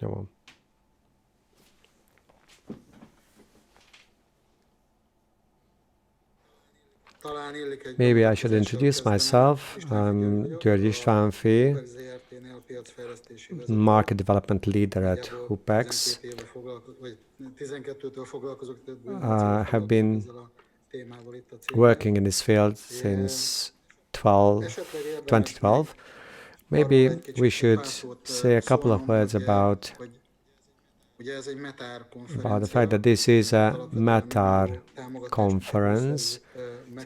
Jó. Maybe I should introduce myself. I'm György Istvánfi, Market Development Leader at HUPX. I have been working in this field since 2012. Maybe we should say a couple of words about the fact that this is a METÁR conference.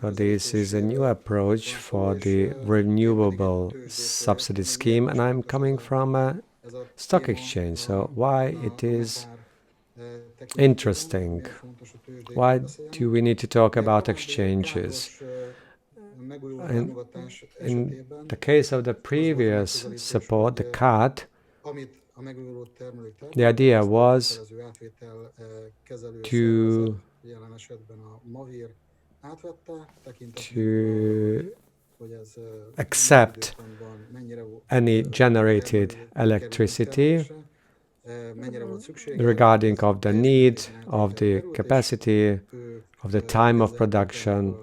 So this is a new approach for the renewable subsidy scheme, and I'm coming from a stock exchange. So why it is interesting? Why do we need to talk about exchanges? In the case of the previous support, the CAT, the idea was to accept any generated electricity regarding of the need, of the capacity, of the time of production.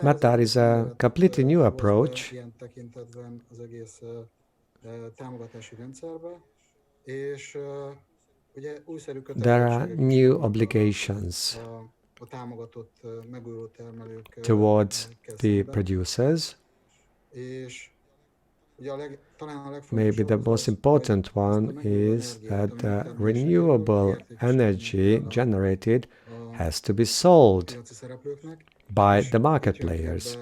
METÁR is a completely new approach. There are new obligations towards the producers. Maybe the most important one is that the renewable energy generated has to be sold by the market players.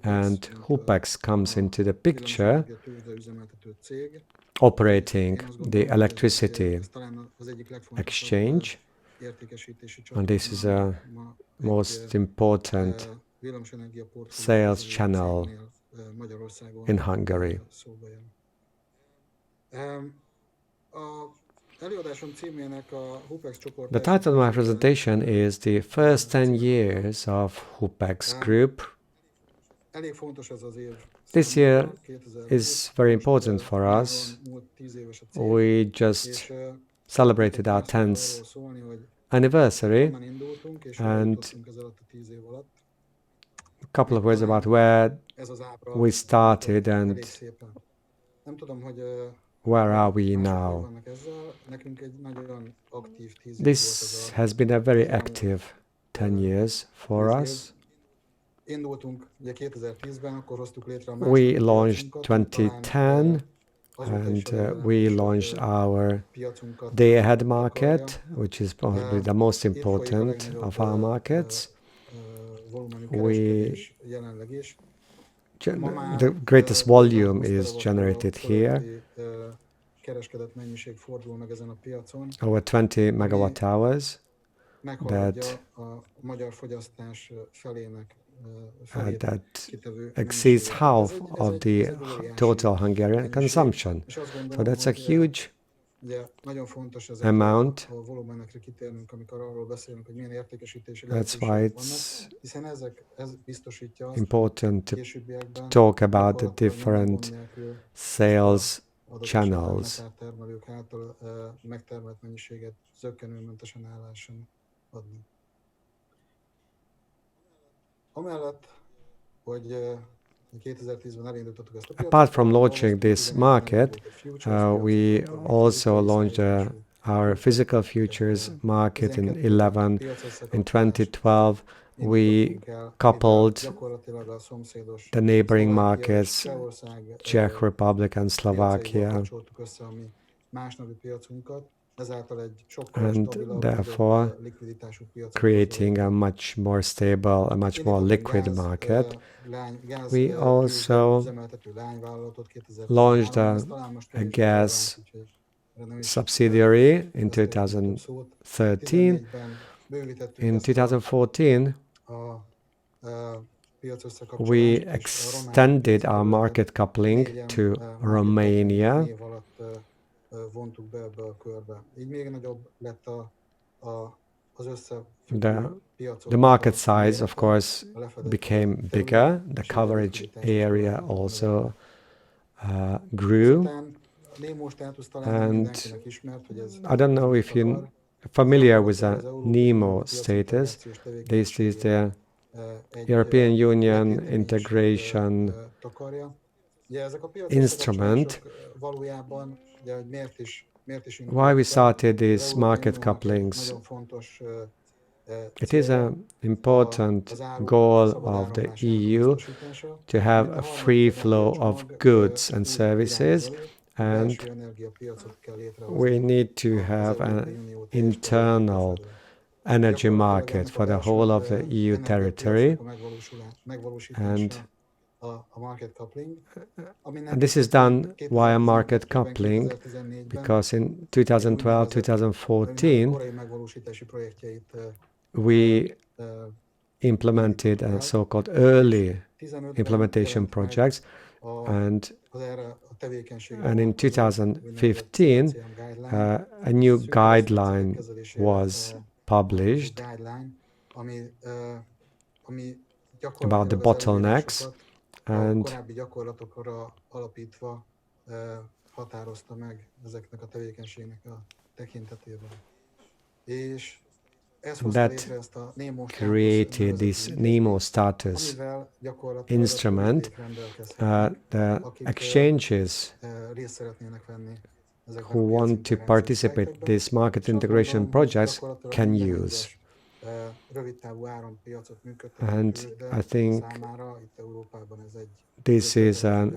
And HUPX comes into the picture, operating the electricity exchange. And this is a most important sales channel in Hungary. The title of my presentation is The First 10 Years of HUPX Group. This year is very important for us. We just celebrated our 10th anniversary, and a couple of words about where we started and where are we now. This has been a very active 10 years for us. We launched 2010, and we launched our day-ahead market, which is probably the most important of our markets. The greatest volume is generated here, over 20 megawatt hours, that exceeds half of the total Hungarian consumption. So that's a huge amount. That's why it's important to talk about the different sales channels. Apart from launching this market, we also launched our physical futures market in 2011. In 2012, we coupled the neighboring markets, Czech Republic and Slovakia, and therefore creating a much more stable, a much more liquid market. We also launched a gas subsidiary in 2013. In 2014, we extended our market coupling to Romania. The market size, of course, became bigger. The coverage area also grew, and I don't know if you're familiar with the NEMO status. This is the European Union integration instrument. Why we started these market couplings? It is an important goal of the EU to have a free flow of goods and services, and we need to have an internal energy market for the whole of the EU territory. And this is done via market coupling, because in 2012-2014 we implemented a so-called early implementation projects, and in 2015 a new guideline was published about the bottlenecks, and that created this NEMO status instrument. The exchanges who want to participate in these market integration projects can use. And I think this is a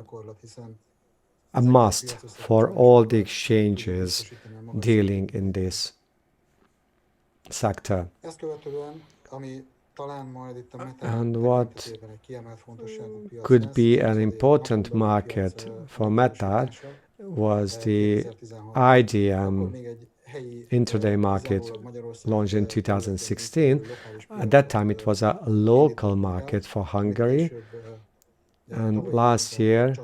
must for all the exchanges dealing in this sector. And what could be an important market for METÁR was the IDM intraday market launched in 2016. At that time it was a local market for Hungary, and last year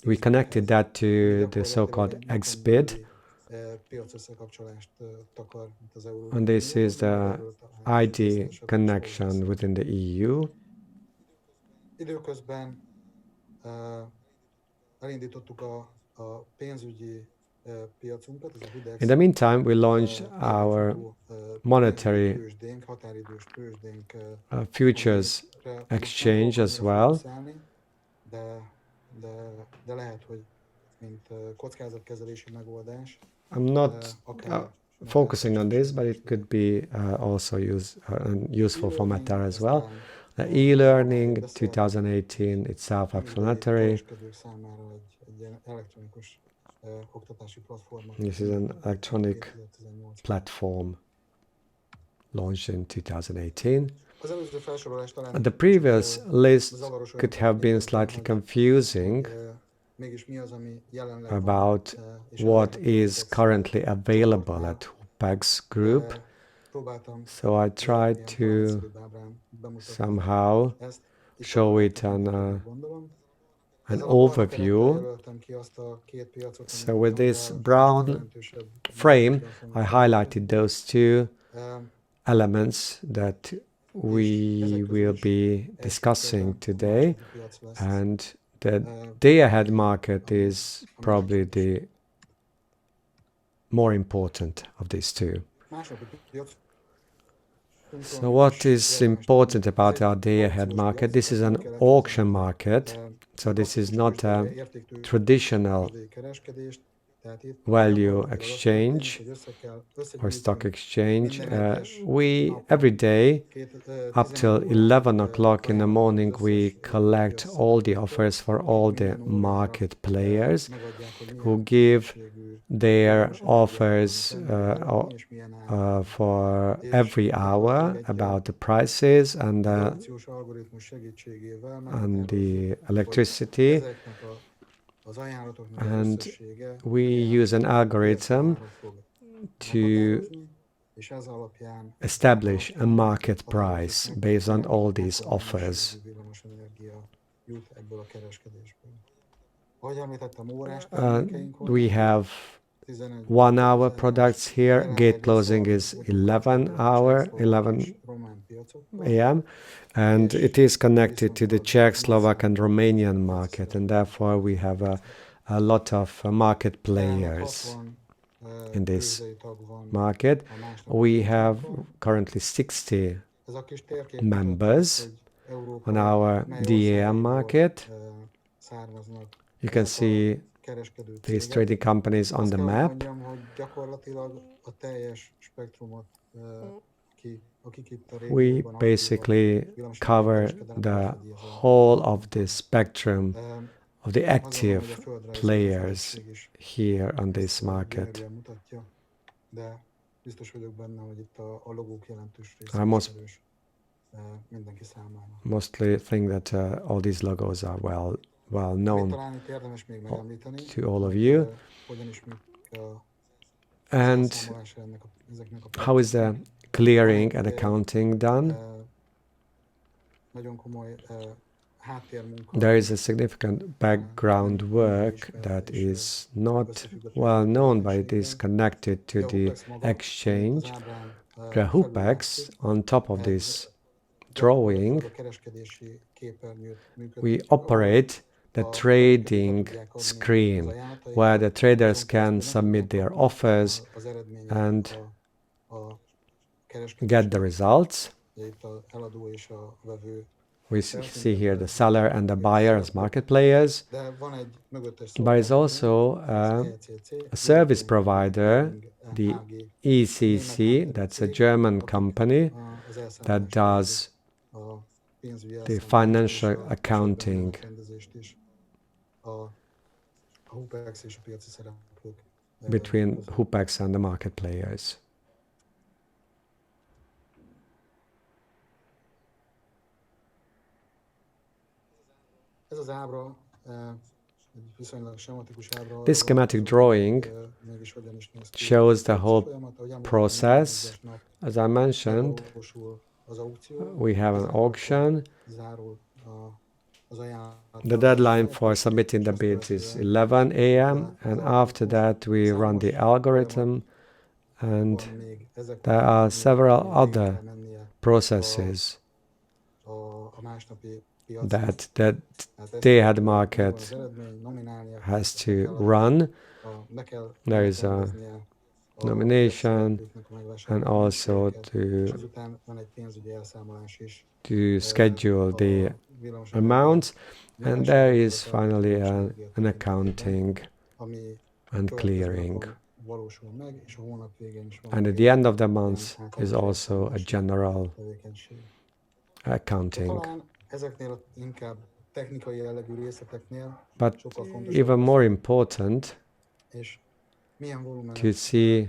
we connected that to the so-called XBID, and this is the ID connection within the EU. In the meantime, we launched our monetary futures exchange as well. I'm not focusing on this, but it could be also useful for METÁR as well. The e-learning 2018, it's self-explanatory. This is an electronic platform launched in 2018. The previous list could have been slightly confusing about what is currently available at HUPX group. So I tried to somehow show it on an overview. So with this brown frame, I highlighted those two elements that we will be discussing today, and the day-ahead market is probably the more important of these two. So what is important about our day-ahead market? This is an auction market, so this is not a traditional value exchange or stock exchange. We every day up till 11 o'clock in the morning we collect all the offers for all the market players who give their offers for every hour about the prices and the electricity. And we use an algorithm to establish a market price based on all these offers. We have 1 hour products here. Gate closing is 11 AM, and it is connected to the Czech, Slovak, and Romanian market, and therefore we have a lot of market players in this market. We have currently 60 members on our DAM market. You can see these trading companies on the map. We basically cover the whole of the spectrum of the active players here on this market. I mostly think that all these logos are well known to all of you. And how is the clearing and accounting done? There is a significant background work that is not well known, but it is connected to the exchange. The HUPX, on top of this drawing, we operate the trading screen where the traders can submit their offers and get the results. We see here the seller and the buyer as market players, but it's also a service provider, the ECC, that's a German company that does the financial accounting. Between HUPX and the market players. This schematic drawing shows the whole process. As I mentioned, we have an auction. The deadline for submitting the bids is 11 a.m. and after that we run the algorithm, and there are several other processes that day-ahead market has to run. There is a nomination and also to schedule the amounts, and there is finally an accounting and clearing. And at the end of the month is also a general accounting. But even more important to see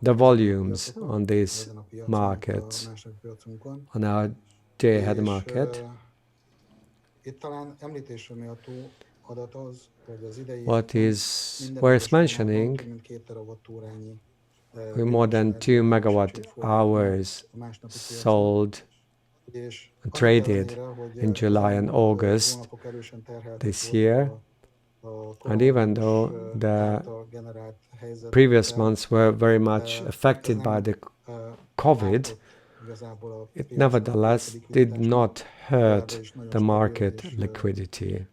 the volumes on these markets, on our day-ahead market. What is worth mentioning, more than 2 megawatt hours sold and traded in July and August this year. And even though the previous months were very much affected by the COVID, it nevertheless did not hurt the market liquidity.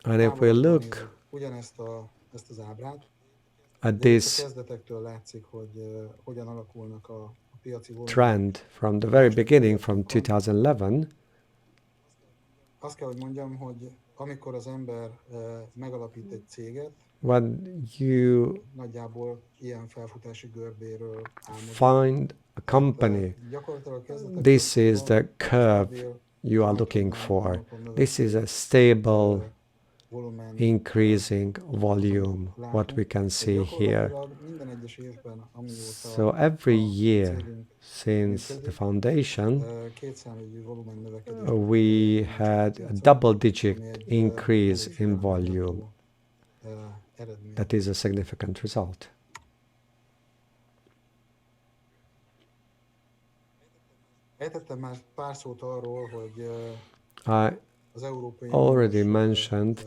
And if we look at this trend from the very beginning, from 2011, when you find a company, this is the curve you are looking for. This is a stable, increasing volume, what we can see here. So every year since the foundation, we had a double-digit increase in volume. That is a significant result. I already mentioned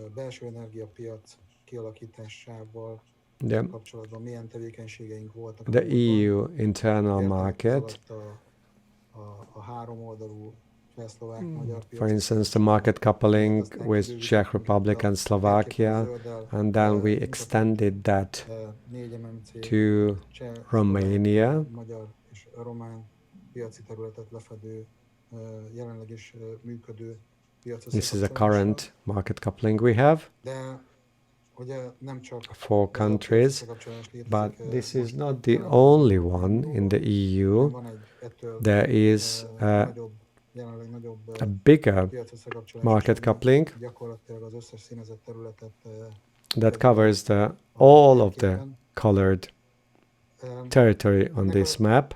the EU internal market. For instance, the market coupling with Czech Republic and Slovakia, and then we extended that to Romania. This is a current market coupling we have for countries, but this is not the only one in the EU. There is a bigger market coupling that covers all of the colored territory on this map,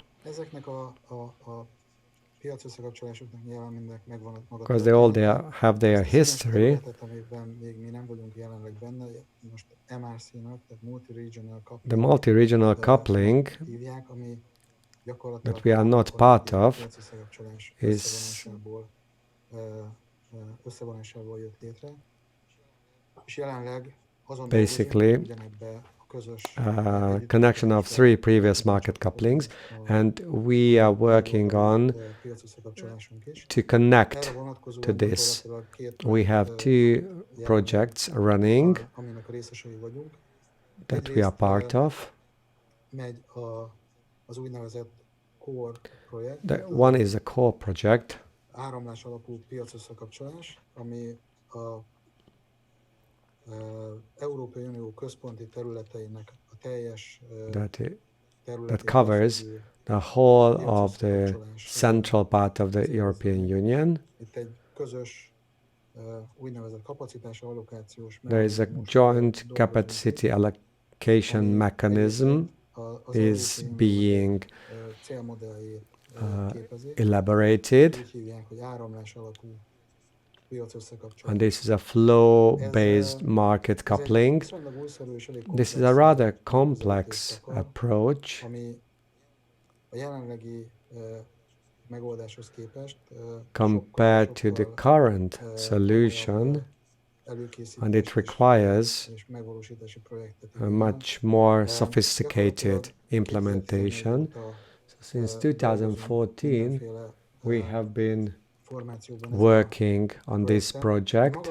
because they all have their history. The multi-regional coupling that we are not part of is basically a connection of 3 previous market couplings, and we are working on to connect to this. We have 2 projects running that we are part of. One is a core project that covers the whole of the central part of the European Union. There is a joint capacity allocation mechanism is being elaborated, and this is a flow-based market coupling. This is a rather complex approach compared to the current solution, and it requires a much more sophisticated implementation. So since 2014, we have been working on this project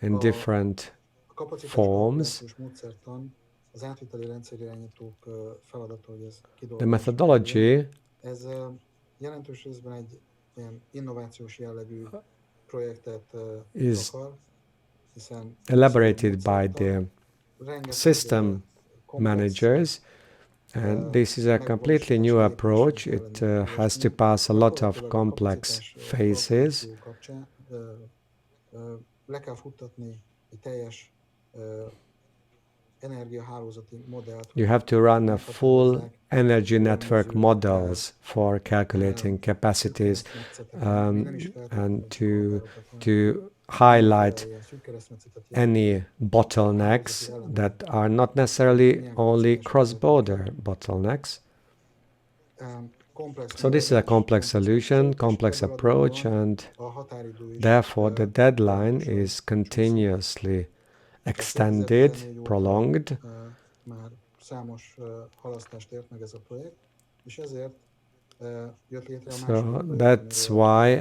in different forms. The methodology is elaborated by the system managers, and this is a completely new approach. It has to pass a lot of complex phases. You have to run a full energy network models for calculating capacities, and to highlight any bottlenecks that are not necessarily only cross-border bottlenecks. So this is a complex solution, complex approach, and therefore the deadline is continuously extended, prolonged. So that's why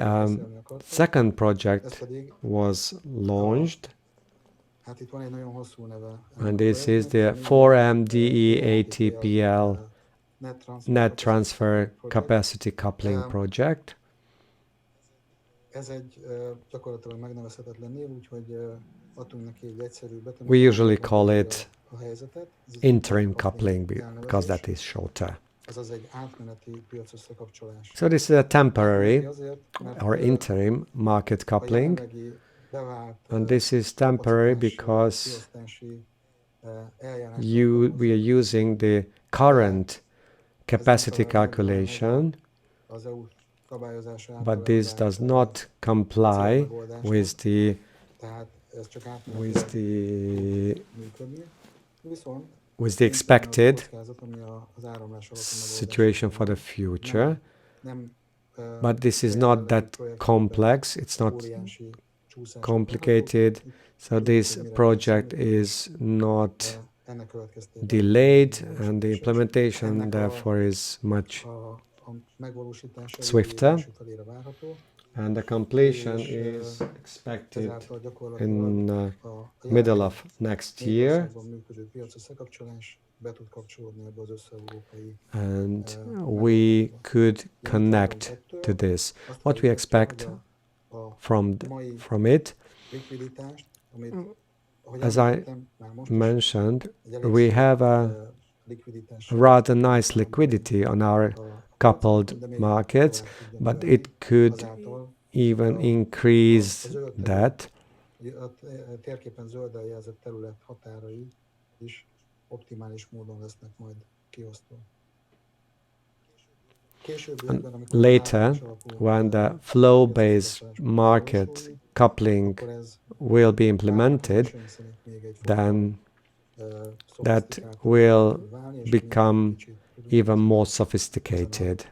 second project was launched, and this is the 4MDE-ATPL Net Transfer Capacity Coupling Project. We usually call it interim coupling because that is shorter. So this is a temporary or interim market coupling, and this is temporary because we are using the current capacity calculation, but this does not comply with the expected situation for the future. But this is not that complex. It's not complicated. So this project is not delayed, and the implementation therefore is much swifter, and the completion is expected in middle of next year. And we could connect to this. What we expect from it, as I mentioned, we have a rather nice liquidity on our coupled markets, but it could even increase that. And later, when the flow-based market coupling will be implemented, then that will become even more sophisticated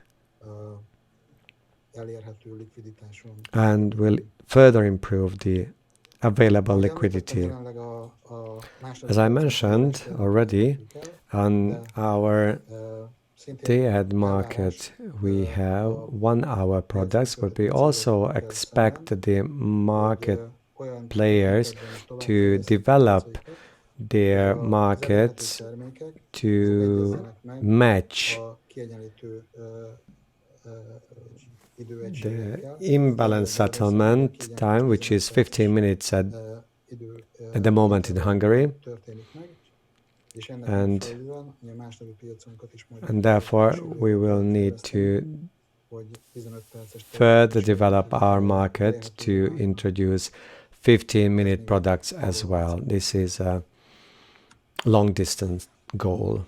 and will further improve the available liquidity. As I mentioned already, on our day-ahead market, we have 1-hour products, but we also expect the market players to develop their markets to match the imbalance settlement time, which is 15 minutes at the moment in Hungary. And therefore, we will need to further develop our market to introduce 15-minute products as well. This is a long-distance goal.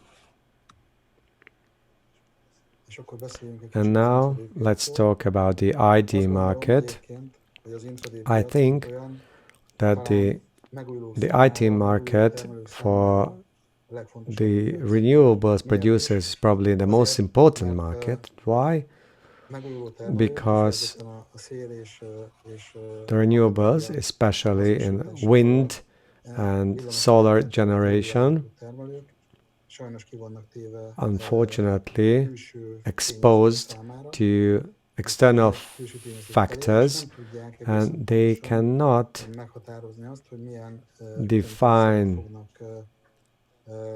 And now let's talk about the ID market. I think that the IT market for the renewables producers is probably the most important market. Why? Because the renewables, especially in wind and solar generation, unfortunately exposed to external factors, and they cannot define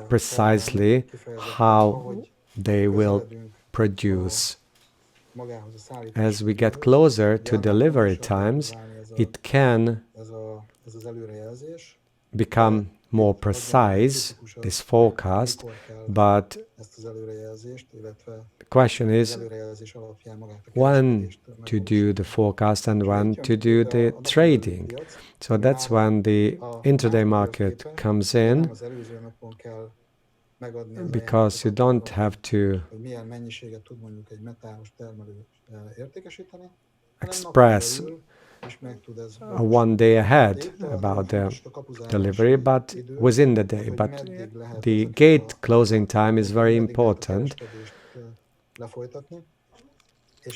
precisely how they will produce. As we get closer to delivery times, it can become more precise, this forecast, but the question is when to do the forecast and when to do the trading. So that's when the intraday market comes in, because you don't have to express 1 day ahead about the delivery, but within the day. But the gate closing time is very important.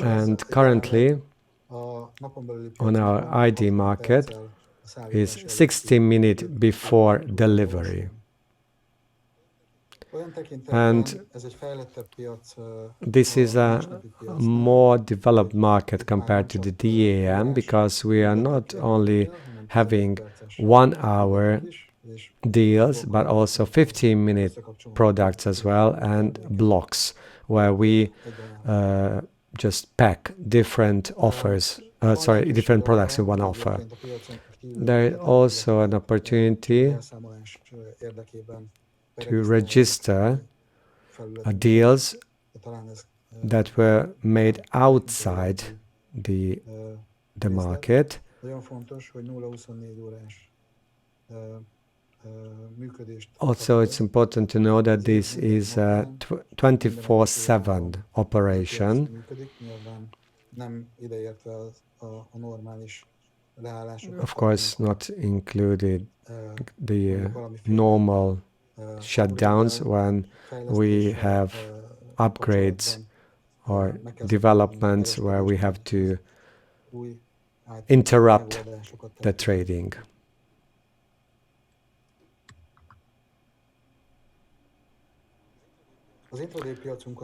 And currently, on our ID market, is 60 minutes before delivery. And this is a more developed market compared to the DAM, because we are not only having 1-hour deals, but also 15-minute products as well, and blocks, where we just pack different offers, different products in one offer. There is also an opportunity to register deals that were made outside the market. Also, it's important to know that this is a 24/7 operation. Of course, not included the normal shutdowns when we have upgrades or developments where we have to interrupt the trading.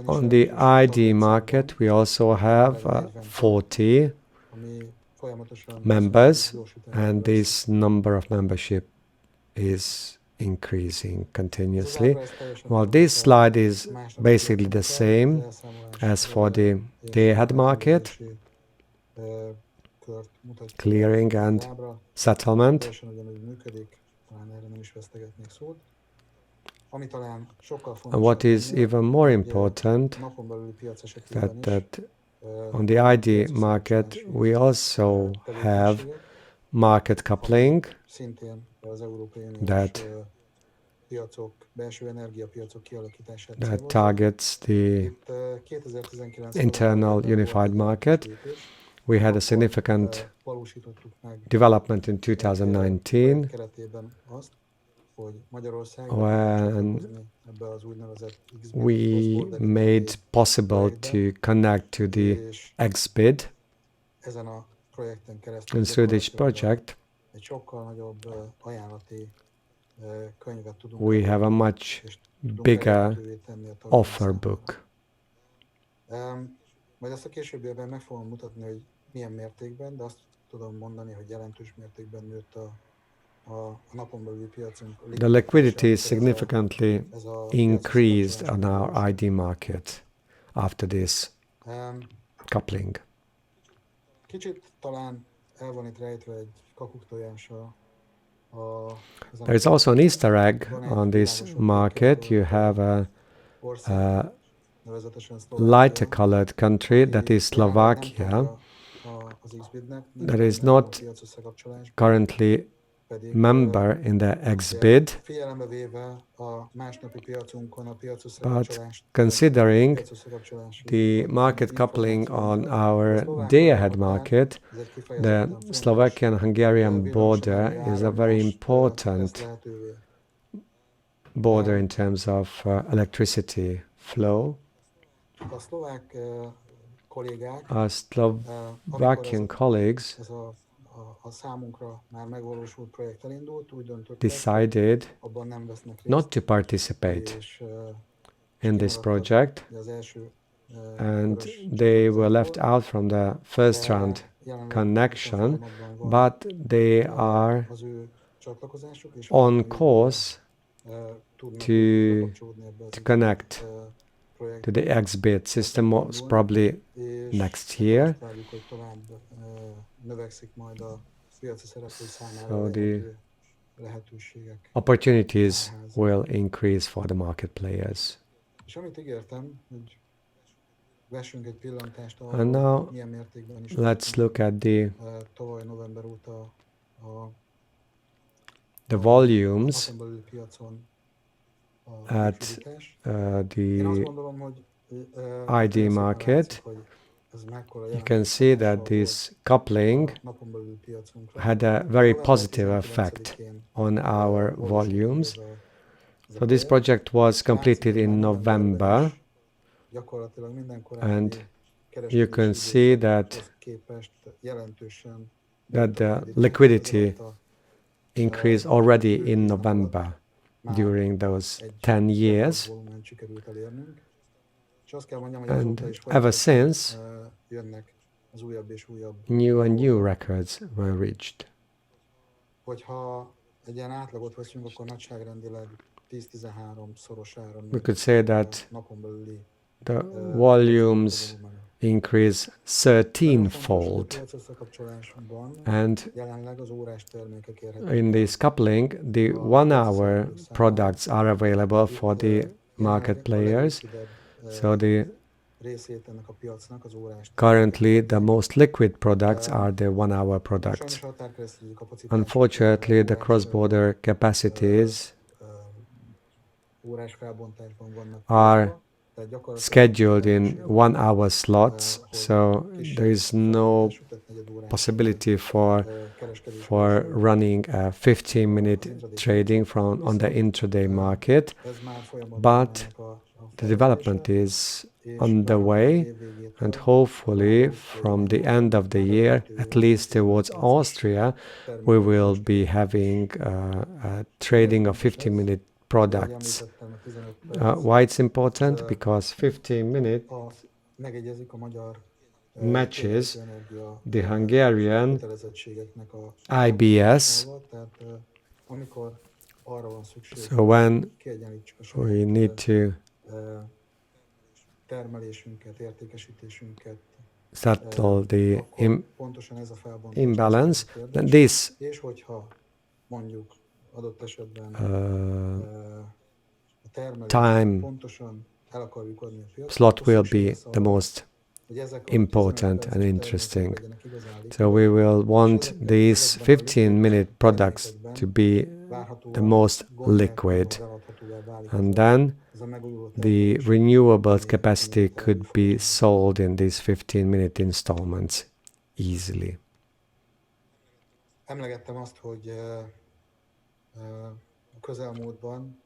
On the ID market, we also have 40 members, and this number of membership is increasing continuously. Well, this slide is basically the same as for the day-ahead market, clearing and settlement. And what is even more important that on the ID market we also have market coupling that targets the internal unified market. We had a significant development in 2019 when we made possible to connect to the XBID. And through this project, we have a much bigger offer book. Majd ezt a későbbiekben meg fogom mutatni, hogy milyen mértékben, de azt tudom mondani, hogy jelentős mértékben nőtt a napon belüli piacunk. The liquidity significantly increased on our ID market after this coupling. Kicsit talán el van itt rejtve egy kakuktojása. There is also an Easter egg on this market. You have a lighter colored country, that is Slovakia, that is not currently member in the XBID, but considering the market coupling on our day-ahead market, the Slovakian-Hungarian border is a very important border in terms of electricity flow. Our Slovakian colleagues decided not to participate in this project, and they were left out from the first round connection, but they are on course to connect to the XBID system, most probably next year. So the opportunities will increase for the market players. And now let's look at the volumes at the ID market. You can see that this coupling had a very positive effect on our volumes. So this project was completed in November, and you can see that the liquidity increased already in November during those 10 years. And ever since, new and new records were reached. We could say that the volumes increase 13-fold, and in this coupling, the 1-hour products are available for the market players. So currently the most liquid products are the 1-hour products. Unfortunately, the cross-border capacities are scheduled in 1-hour slots, so there is no possibility for running a 15-minute trading on the intraday market, but the development is on the way, and hopefully from the end of the year, at least towards Austria, we will be having a trading of 15-minute products. Why it's important? Because 15 minutes matches the Hungarian IBS. So when we need to settle the imbalance, then this time slot will be the most important and interesting. So we will want these 15-minute products to be the most liquid, and then the renewables capacity could be sold in these 15-minute installments easily. Emlegettem azt, hogy a közelmúltban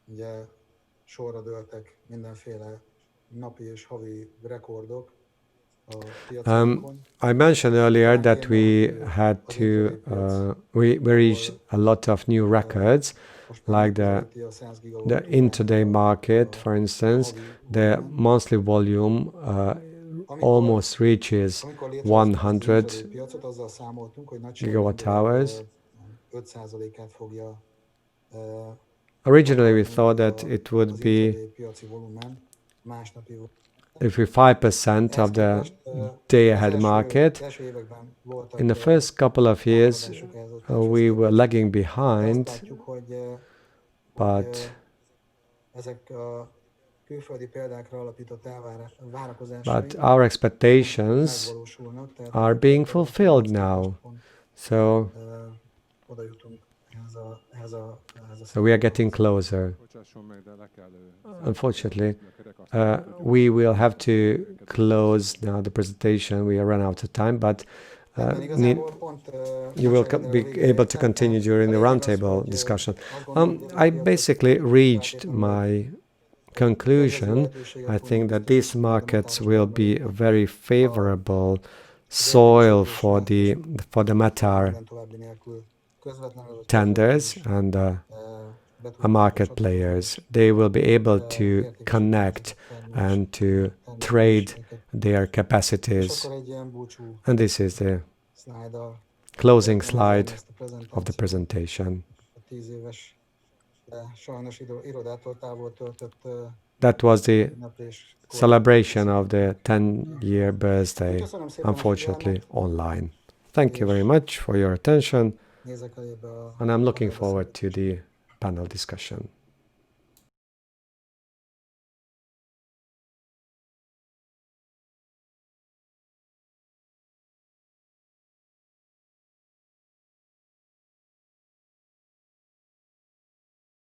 ugye sorra dőltek mindenféle napi és havi rekordok a piacokon. I mentioned earlier that we had to we reached a lot of new records, like the intraday market, for instance. The monthly volume almost reaches 100 gigawatt hours. Originally, we thought that it would be 5% of the day-ahead market. In the first couple of years, we were lagging behind, but our expectations are being fulfilled now. So we are getting closer. Unfortunately, we will have to close now the presentation. We are run out of time, but you will be able to continue during the roundtable discussion. I basically reached my conclusion. I think that these markets will be a very favorable soil for the METÁR tenders and market players. They will be able to connect and to trade their capacities. And this is the closing slide of the presentation. That was the celebration of the 10-year birthday, unfortunately online. Thank you very much for your attention, and I'm looking forward to the panel discussion.